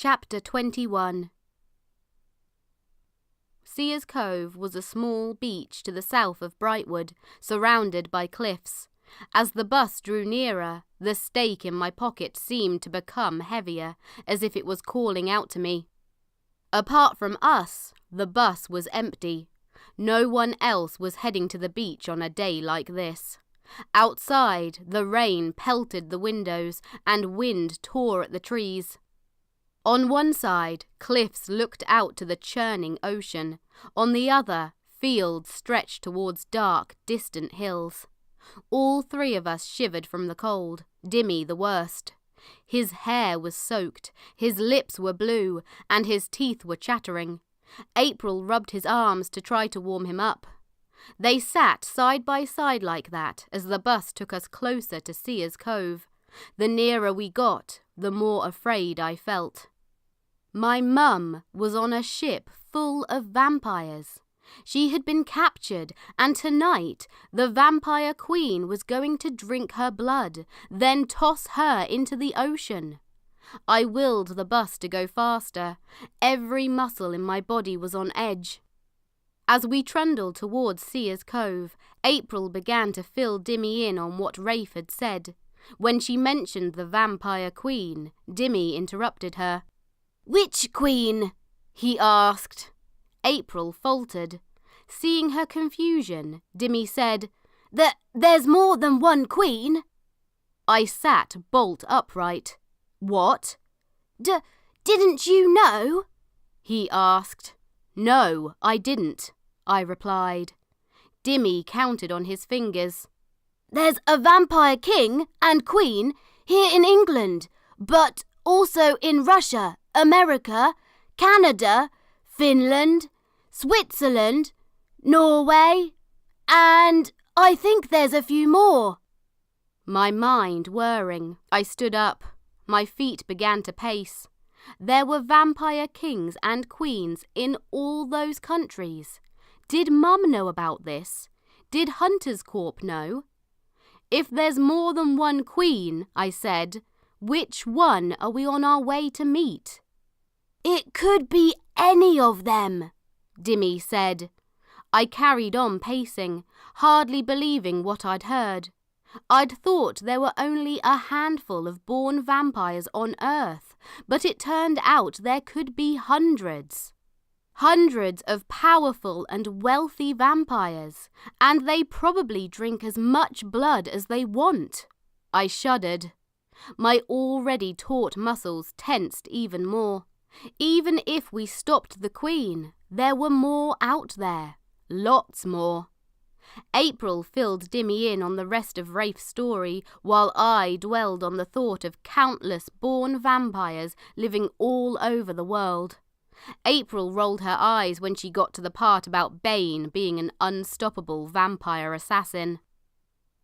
Chapter 21. Sears Cove was a small beach to the south of Brightwood, surrounded by cliffs. As the bus drew nearer, the stake in my pocket seemed to become heavier, as if it was calling out to me. Apart from us, the bus was empty. No one else was heading to the beach on a day like this. Outside, the rain pelted the windows and wind tore at the trees. On one side, cliffs looked out to the churning ocean. On the other, fields stretched towards dark, distant hills. All three of us shivered from the cold, Dimmy the worst. His hair was soaked, his lips were blue, and his teeth were chattering. April rubbed his arms to try to warm him up. They sat side by side like that as the bus took us closer to Sears Cove. The nearer we got, the more afraid I felt. My mum was on a ship full of vampires. She had been captured, and tonight the vampire queen was going to drink her blood, then toss her into the ocean. I willed the bus to go faster. Every muscle in my body was on edge. As we trundled towards Sears Cove, April began to fill Dimmy in on what Rafe had said. When she mentioned the vampire queen, Dimmy interrupted her. "Which queen?" he asked. April faltered. Seeing her confusion, Dimmy said, There's more than one queen." I sat bolt upright. "What?" Didn't you know?" he asked. "No, I didn't," I replied. Dimmy counted on his fingers. "There's a vampire king and queen here in England, but also in Russia, America, Canada, Finland, Switzerland, Norway, and I think there's a few more." My mind whirring, I stood up. My feet began to pace. There were vampire kings and queens in all those countries. Did Mum know about this? Did Hunter's Corp know? "If there's more than one queen," I said, "which one are we on our way to meet?" "It could be any of them," Dimmy said. I carried on pacing, hardly believing what I'd heard. I'd thought there were only a handful of born vampires on Earth, but it turned out there could be hundreds. Hundreds of powerful and wealthy vampires, and they probably drink as much blood as they want. I shuddered. My already taut muscles tensed even more. Even if we stopped the queen, there were more out there. Lots more. April filled Dimmy in on the rest of Rafe's story, while I dwelled on the thought of countless born vampires living all over the world. April rolled her eyes when she got to the part about Bane being an unstoppable vampire assassin.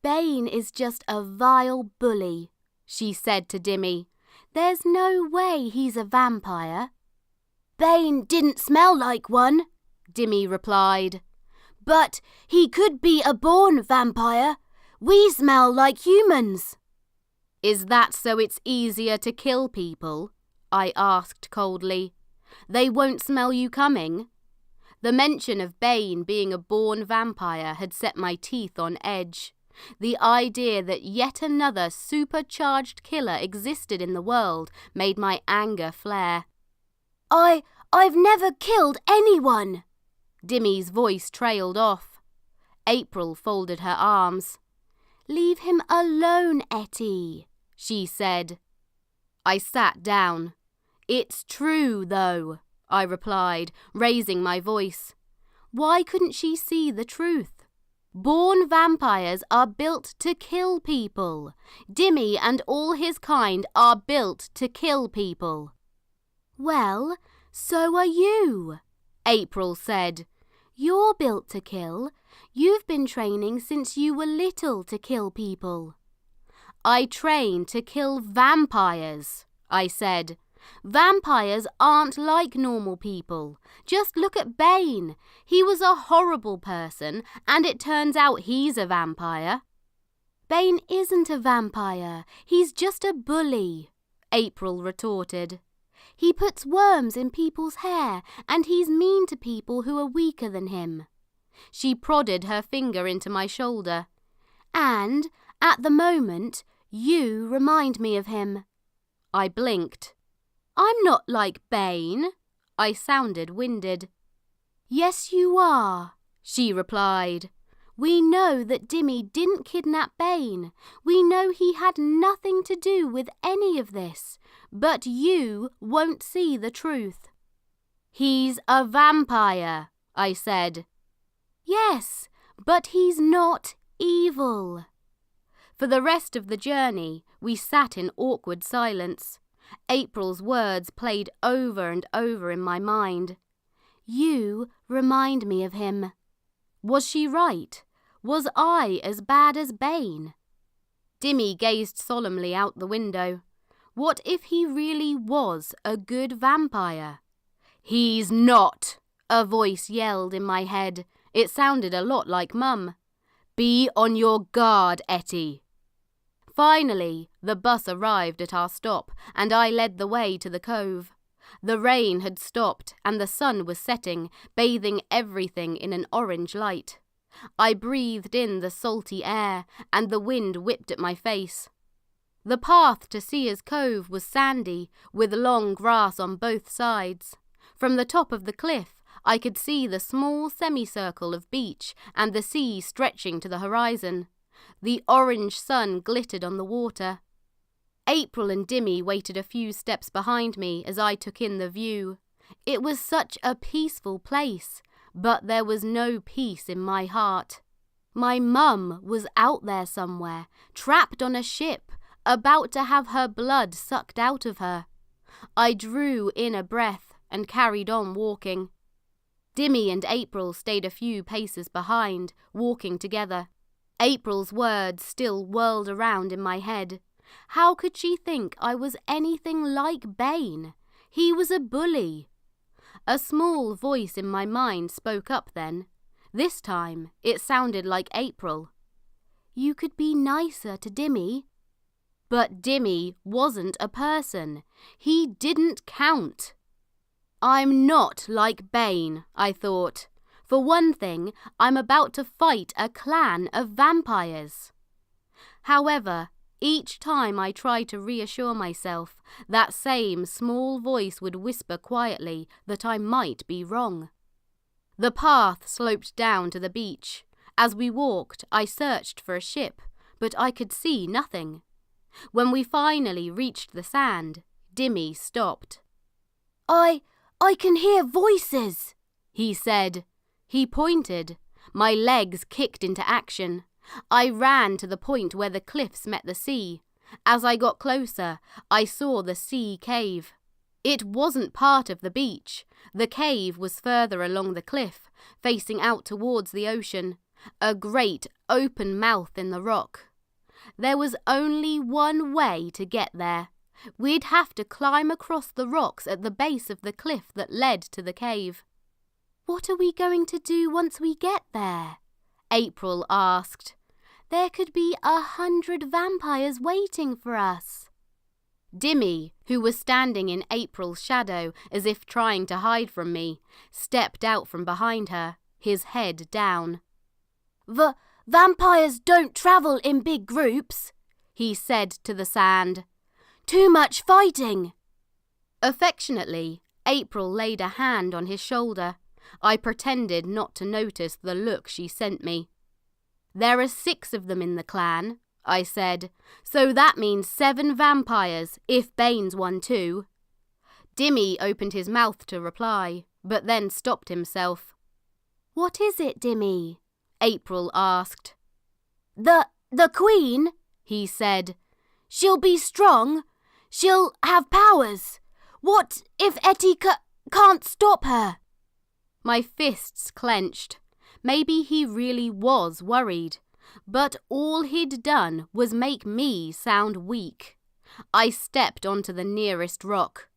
"Bane is just a vile bully," she said to Dimmy. "There's no way he's a vampire." "Bane didn't smell like one," Dimmy replied. "But he could be a born vampire. We smell like humans." "Is that so it's easier to kill people?" I asked coldly. "They won't smell you coming?" The mention of Bane being a born vampire had set my teeth on edge. The idea that yet another supercharged killer existed in the world made my anger flare. I've never killed anyone." Dimmy's voice trailed off. April folded her arms. "Leave him alone, Etty," she said. I sat down. "It's true, though," I replied, raising my voice. Why couldn't she see the truth? Born vampires are built to kill people. Dimmy and all his kind are built to kill people. "Well, so are you," April said. "You're built to kill. You've been training since you were little to kill people." "I train to kill vampires," I said. "Vampires aren't like normal people. Just look at Bane. He was a horrible person, and it turns out he's a vampire." "Bane isn't a vampire. He's just a bully," April retorted. He puts worms in people's hair, and he's mean to people who are weaker than him." She prodded her finger into my shoulder. "And, at the moment, you remind me of him." I blinked. "I'm not like Bane." I sounded winded. "Yes, you are," she replied. "We know that Dimmy didn't kidnap Bane. We know he had nothing to do with any of this. But you won't see the truth." "He's a vampire," I said. "Yes, but he's not evil." For the rest of the journey, we sat in awkward silence. April's words played over and over in my mind. "You remind me of him." Was she right? Was I as bad as Bane? Dimmy gazed solemnly out the window. What if he really was a good vampire? "He's not," a voice yelled in my head. It sounded a lot like Mum. "Be on your guard, Etty." Finally, the bus arrived at our stop, and I led the way to the cove. The rain had stopped, and the sun was setting, bathing everything in an orange light. I breathed in the salty air, and the wind whipped at my face. The path to Sears Cove was sandy, with long grass on both sides. From the top of the cliff, I could see the small semicircle of beach and the sea stretching to the horizon. The orange sun glittered on the water. April and Dimmy waited a few steps behind me as I took in the view. It was such a peaceful place, but there was no peace in my heart. My mum was out there somewhere, trapped on a ship, about to have her blood sucked out of her. I drew in a breath and carried on walking. Dimmy and April stayed a few paces behind, walking together. April's words still whirled around in my head. How could she think I was anything like Bane? He was a bully. A small voice in my mind spoke up then. This time it sounded like April. "You could be nicer to Dimmy." But Dimmy wasn't a person. He didn't count. "I'm not like Bane," I thought. "For one thing, I'm about to fight a clan of vampires." However, each time I tried to reassure myself, that same small voice would whisper quietly that I might be wrong. The path sloped down to the beach. As we walked, I searched for a ship, but I could see nothing. When we finally reached the sand, Dimmy stopped. I can hear voices," he said. He pointed. My legs kicked into action. I ran to the point where the cliffs met the sea. As I got closer, I saw the sea cave. It wasn't part of the beach. The cave was further along the cliff, facing out towards the ocean, a great open mouth in the rock. There was only one way to get there. We'd have to climb across the rocks at the base of the cliff that led to the cave. "What are we going to do once we get there?" April asked. "There could be 100 vampires waiting for us." Dimmy, who was standing in April's shadow as if trying to hide from me, stepped out from behind her, his head down. Vampires don't travel in big groups," he said to the sand. "Too much fighting." Affectionately, April laid a hand on his shoulder. I pretended not to notice the look she sent me. "There are 6 of them in the clan," I said, "so that means 7 vampires, if Bane's one too." Dimmy opened his mouth to reply, but then stopped himself. "What is it, Dimmy?" April asked. The Queen," he said. "She'll be strong. She'll have powers. What if Etty can't stop her?" My fists clenched. Maybe he really was worried, but all he'd done was make me sound weak. I stepped onto the nearest rock.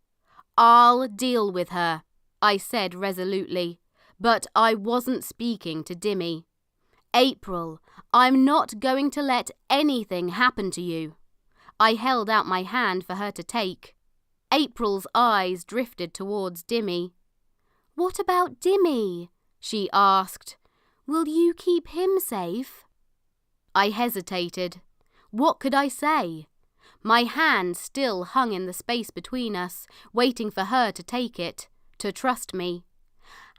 "I'll deal with her," I said resolutely, but I wasn't speaking to Dimmy. "April, I'm not going to let anything happen to you." I held out my hand for her to take. April's eyes drifted towards Dimmy. "What about Dimmy?" she asked. "Will you keep him safe?" I hesitated. What could I say? My hand still hung in the space between us, waiting for her to take it, to trust me.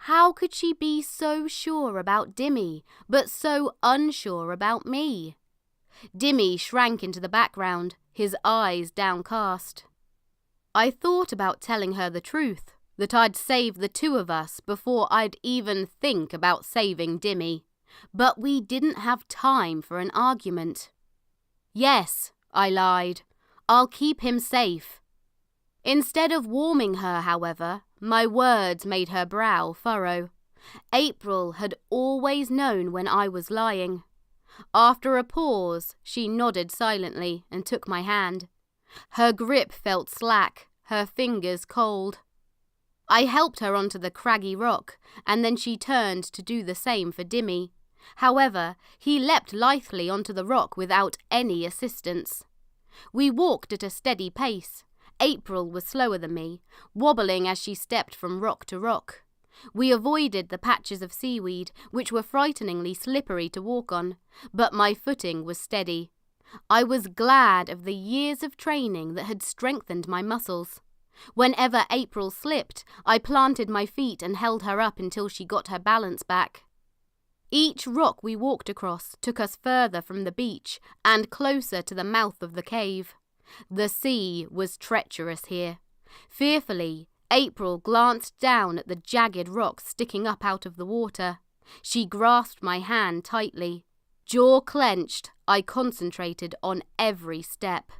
How could she be so sure about Dimmy, but so unsure about me? Dimmy shrank into the background, his eyes downcast. I thought about telling her the truth, that I'd save the two of us before I'd even think about saving Dimmy. But we didn't have time for an argument. "Yes," I lied. "I'll keep him safe." Instead of warming her, however, my words made her brow furrow. April had always known when I was lying. After a pause, she nodded silently and took my hand. Her grip felt slack, her fingers cold. I helped her onto the craggy rock, and then she turned to do the same for Dimmy. However, he leapt lithely onto the rock without any assistance. We walked at a steady pace. April was slower than me, wobbling as she stepped from rock to rock. We avoided the patches of seaweed, which were frighteningly slippery to walk on, but my footing was steady. I was glad of the years of training that had strengthened my muscles. Whenever April slipped, I planted my feet and held her up until she got her balance back. Each rock we walked across took us further from the beach and closer to the mouth of the cave. The sea was treacherous here. Fearfully, April glanced down at the jagged rocks sticking up out of the water. She grasped my hand tightly. Jaw clenched, I concentrated on every step.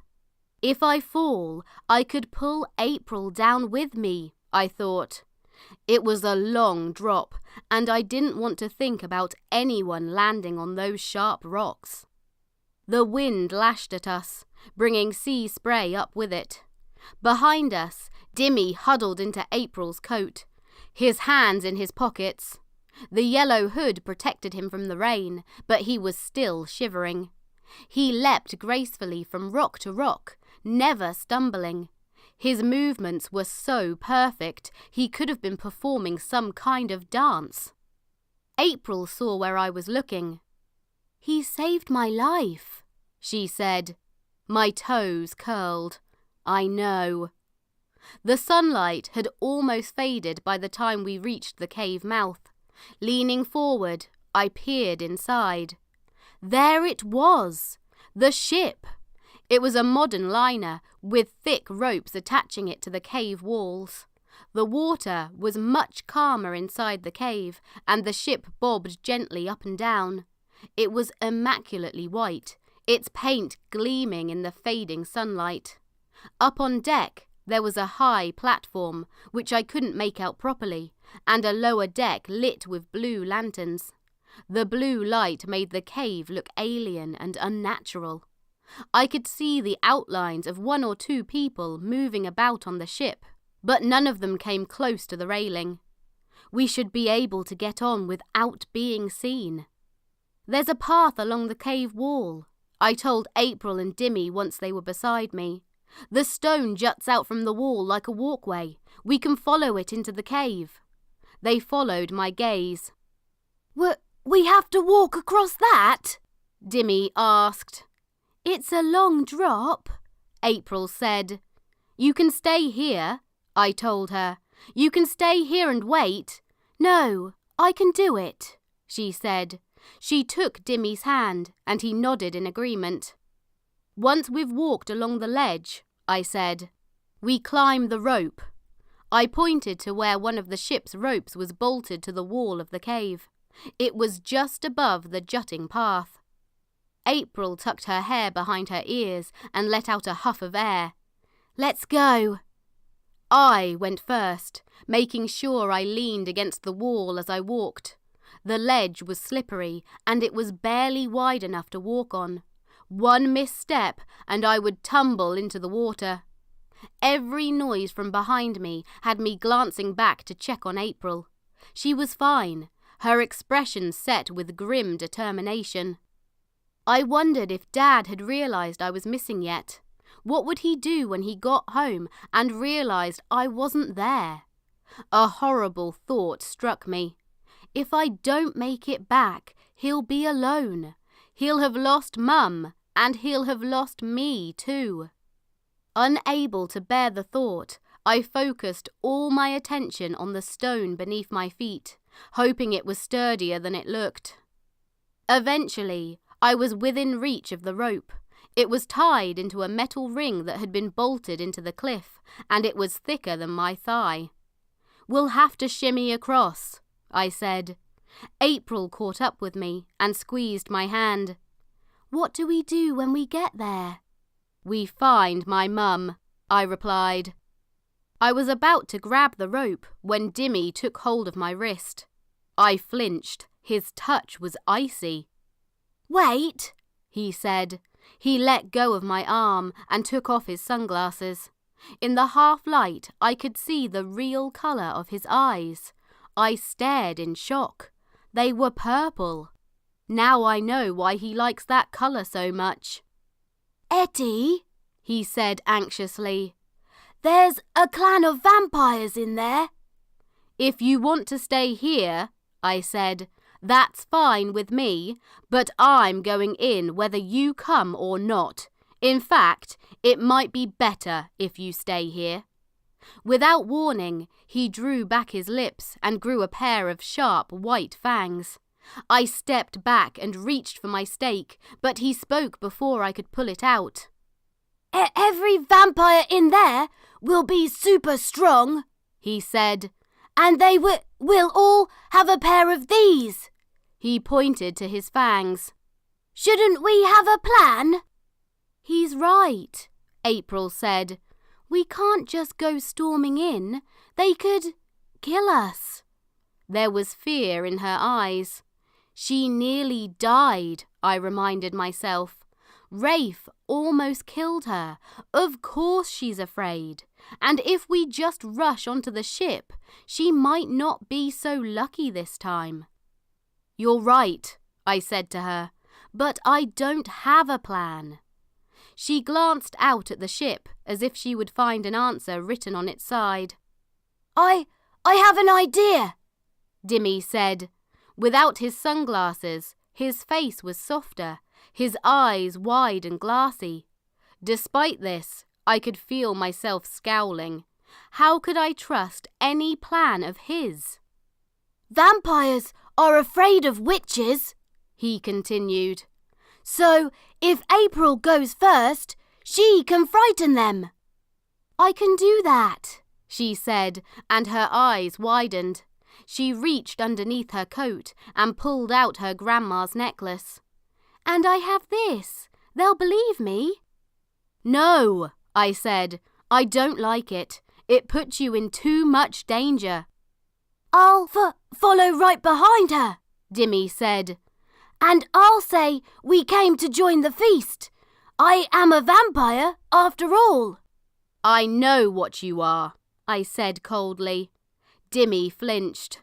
If I fall, I could pull April down with me, I thought. It was a long drop, and I didn't want to think about anyone landing on those sharp rocks. The wind lashed at us, bringing sea spray up with it. Behind us, Dimmy huddled into April's coat, his hands in his pockets. The yellow hood protected him from the rain, but he was still shivering. He leapt gracefully from rock to rock, never stumbling. His movements were so perfect, he could have been performing some kind of dance. April saw where I was looking. "He saved my life," she said. My toes curled. I know. The sunlight had almost faded by the time we reached the cave mouth. Leaning forward, I peered inside. There it was! The ship! It was a modern liner, with thick ropes attaching it to the cave walls. The water was much calmer inside the cave, and the ship bobbed gently up and down. It was immaculately white, its paint gleaming in the fading sunlight. Up on deck, there was a high platform, which I couldn't make out properly, and a lower deck lit with blue lanterns. The blue light made the cave look alien and unnatural. I could see the outlines of 1 or 2 people moving about on the ship, but none of them came close to the railing. We should be able to get on without being seen. "There's a path along the cave wall," I told April and Dimmy once they were beside me. "The stone juts out from the wall like a walkway. We can follow it into the cave." They followed my gaze. We have to walk across that?" Dimmy asked. "It's a long drop," April said. "You can stay here," I told her. "You can stay here and wait." "No, I can do it," she said. She took Dimmy's hand, and he nodded in agreement. "Once we've walked along the ledge," I said, "we climb the rope." I pointed to where one of the ship's ropes was bolted to the wall of the cave. It was just above the jutting path. April tucked her hair behind her ears and let out a huff of air. "Let's go." I went first, making sure I leaned against the wall as I walked. The ledge was slippery, and it was barely wide enough to walk on. One misstep, and I would tumble into the water. Every noise from behind me had me glancing back to check on April. She was fine, her expression set with grim determination. I wondered if Dad had realised I was missing yet. What would he do when he got home and realized I wasn't there? A horrible thought struck me. If I don't make it back, he'll be alone. He'll have lost Mum, and he'll have lost me too. Unable to bear the thought, I focused all my attention on the stone beneath my feet, hoping it was sturdier than it looked. Eventually, I was within reach of the rope. It was tied into a metal ring that had been bolted into the cliff, and it was thicker than my thigh. "We'll have to shimmy across," I said. April caught up with me and squeezed my hand. "What do we do when we get there?" "We find my mum," I replied. I was about to grab the rope when Dimmy took hold of my wrist. I flinched. His touch was icy. "Wait," he said. He let go of my arm and took off his sunglasses. In the half-light, I could see the real colour of his eyes. I stared in shock. They were purple. Now I know why he likes that colour so much. "Etty," he said anxiously, "there's a clan of vampires in there." "If you want to stay here," I said, "that's fine with me, but I'm going in whether you come or not. In fact, it might be better if you stay here." Without warning, he drew back his lips and grew a pair of sharp white fangs. I stepped back and reached for my stake, but he spoke before I could pull it out. "Every vampire in there will be super strong," he said, "and they will all have a pair of these." He pointed to his fangs. "Shouldn't we have a plan?" "He's right," April said. "We can't just go storming in. They could kill us." There was fear in her eyes. "She nearly died," I reminded myself. "Rafe almost killed her. Of course she's afraid. And if we just rush onto the ship, she might not be so lucky this time." "You're right," I said to her, "but I don't have a plan." She glanced out at the ship as if she would find an answer written on its side. I have an idea," Dimmy said. Without his sunglasses, his face was softer, his eyes wide and glassy. Despite this, I could feel myself scowling. How could I trust any plan of his? "Vampires are afraid of witches," he continued. "So, if April goes first, she can frighten them." "I can do that," she said, and her eyes widened. She reached underneath her coat and pulled out her grandma's necklace. "And I have this. They'll believe me." "No," I said. "I don't like it. It puts you in too much danger." "I'll follow right behind her," Dimmy said. "And I'll say we came to join the feast. I am a vampire, after all." "I know what you are," I said coldly. Dimmy flinched.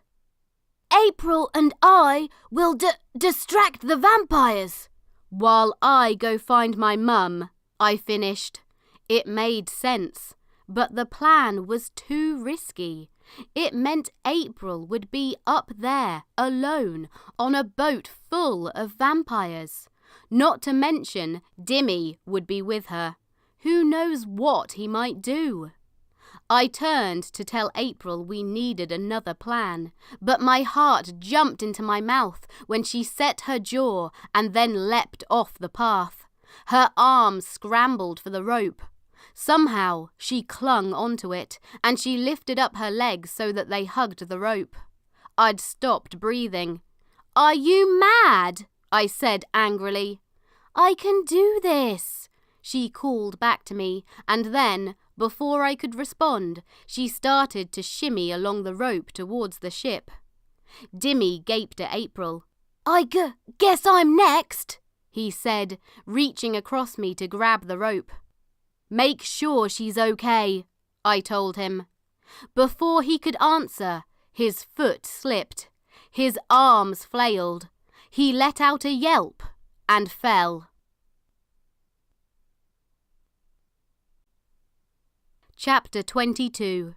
"April and I will distract the vampires." "While I go find my mum," I finished. It made sense, but the plan was too risky. It meant April would be up there, alone, on a boat full of vampires. Not to mention, Dimmy would be with her. Who knows what he might do? I turned to tell April we needed another plan, but my heart jumped into my mouth when she set her jaw and then leapt off the path. Her arms scrambled for the rope. Somehow she clung onto it, and she lifted up her legs so that they hugged the rope. I'd stopped breathing. "Are you mad?" I said angrily. "I can do this," she called back to me, and then, before I could respond, she started to shimmy along the rope towards the ship. Dimmy gaped at April. "I guess I'm next," he said, reaching across me to grab the rope. "Make sure she's okay," I told him. Before he could answer, his foot slipped. His arms flailed. He let out a yelp and fell. Chapter 22.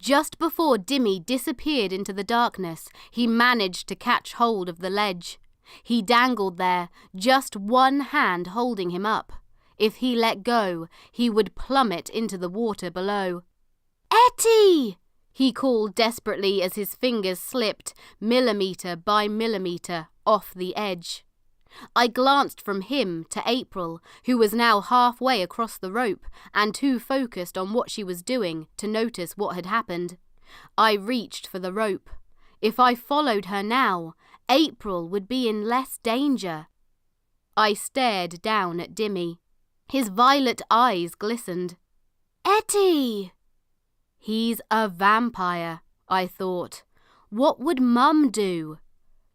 Just before Dimmy disappeared into the darkness, he managed to catch hold of the ledge. He dangled there, just one hand holding him up. If he let go, he would plummet into the water below. "Etty!" he called desperately as his fingers slipped, millimetre by millimetre, off the edge. I glanced from him to April, who was now halfway across the rope and too focused on what she was doing to notice what had happened. I reached for the rope. If I followed her now, April would be in less danger. I stared down at Dimmy. His violet eyes glistened. "Etty!" He's a vampire, I thought. What would Mum do?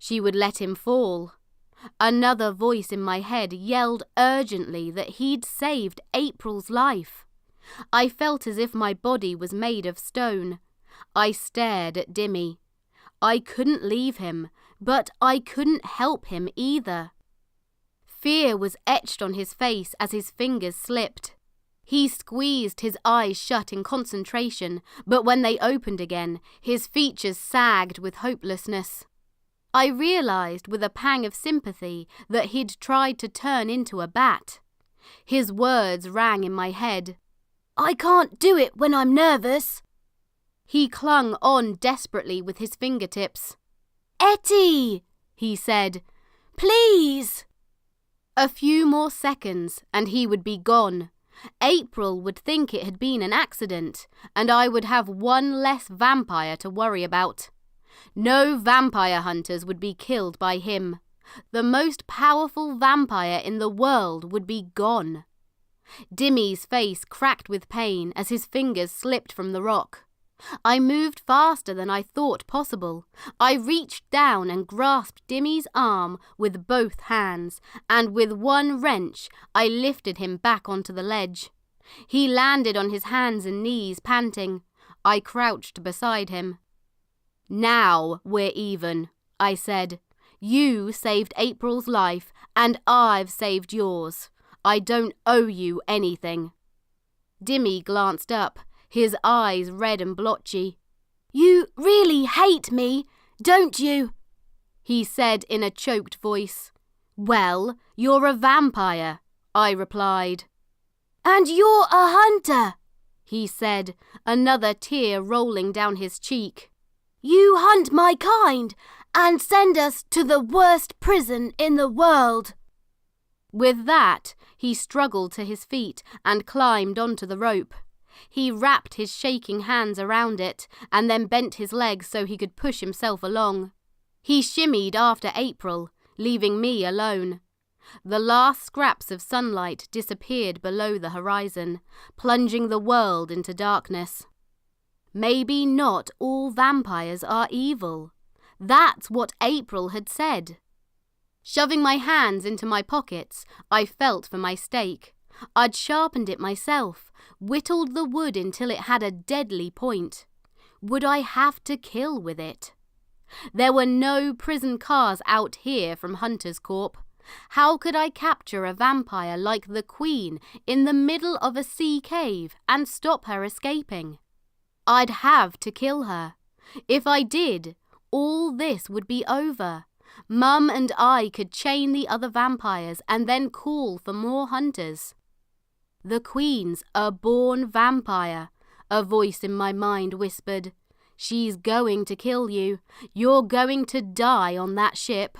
She would let him fall. Another voice in my head yelled urgently that he'd saved April's life. I felt as if my body was made of stone. I stared at Dimmy. I couldn't leave him, but I couldn't help him either. Fear was etched on his face as his fingers slipped. He squeezed his eyes shut in concentration, but when they opened again, his features sagged with hopelessness. I realised with a pang of sympathy that he'd tried to turn into a bat. His words rang in my head. "I can't do it when I'm nervous." He clung on desperately with his fingertips. "Etty!" he said. "Please!" A few more seconds and he would be gone. April would think it had been an accident, and I would have one less vampire to worry about. No vampire hunters would be killed by him. The most powerful vampire in the world would be gone. Dimmy's face cracked with pain as his fingers slipped from the rock. I moved faster than I thought possible. I reached down and grasped Dimmy's arm with both hands, and with one wrench I lifted him back onto the ledge. He landed on his hands and knees, panting. I crouched beside him. "Now we're even," I said. "You saved April's life, and I've saved yours. I don't owe you anything." Dimmy glanced up, his eyes red and blotchy. "You really hate me, don't you?" he said in a choked voice. "Well, you're a vampire," I replied. "And you're a hunter," he said, another tear rolling down his cheek. "You hunt my kind and send us to the worst prison in the world." With that, he struggled to his feet and climbed onto the rope. He wrapped his shaking hands around it and then bent his legs so he could push himself along. He shimmied after April, leaving me alone. The last scraps of sunlight disappeared below the horizon, plunging the world into darkness. Maybe not all vampires are evil. That's what April had said. Shoving my hands into my pockets, I felt for my stake. I'd sharpened it myself, whittled the wood until it had a deadly point. Would I have to kill with it? There were no prison cars out here from Hunter's Corp. How could I capture a vampire like the Queen in the middle of a sea cave and stop her escaping? I'd have to kill her. If I did, all this would be over. Mum and I could chain the other vampires and then call for more hunters. "The Queen's a born vampire," a voice in my mind whispered. "She's going to kill you. You're going to die on that ship."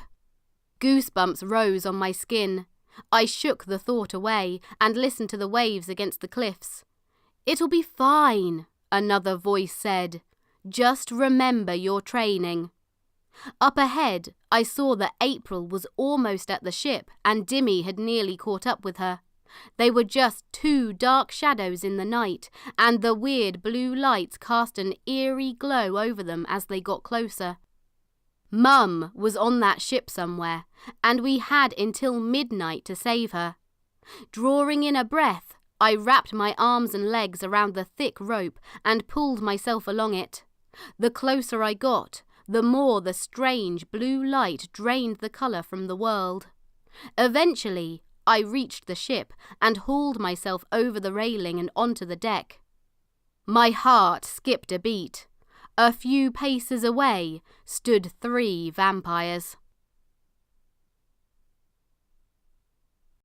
Goosebumps rose on my skin. I shook the thought away and listened to the waves against the cliffs. "It'll be fine," another voice said. "Just remember your training." Up ahead, I saw that April was almost at the ship and Dimmy had nearly caught up with her. They were just two dark shadows in the night, and the weird blue lights cast an eerie glow over them as they got closer. Mum was on that ship somewhere, and we had until midnight to save her. Drawing in a breath, I wrapped my arms and legs around the thick rope and pulled myself along it. The closer I got, the more the strange blue light drained the colour from the world. Eventually, I reached the ship and hauled myself over the railing and onto the deck. My heart skipped a beat. A few paces away stood 3 vampires.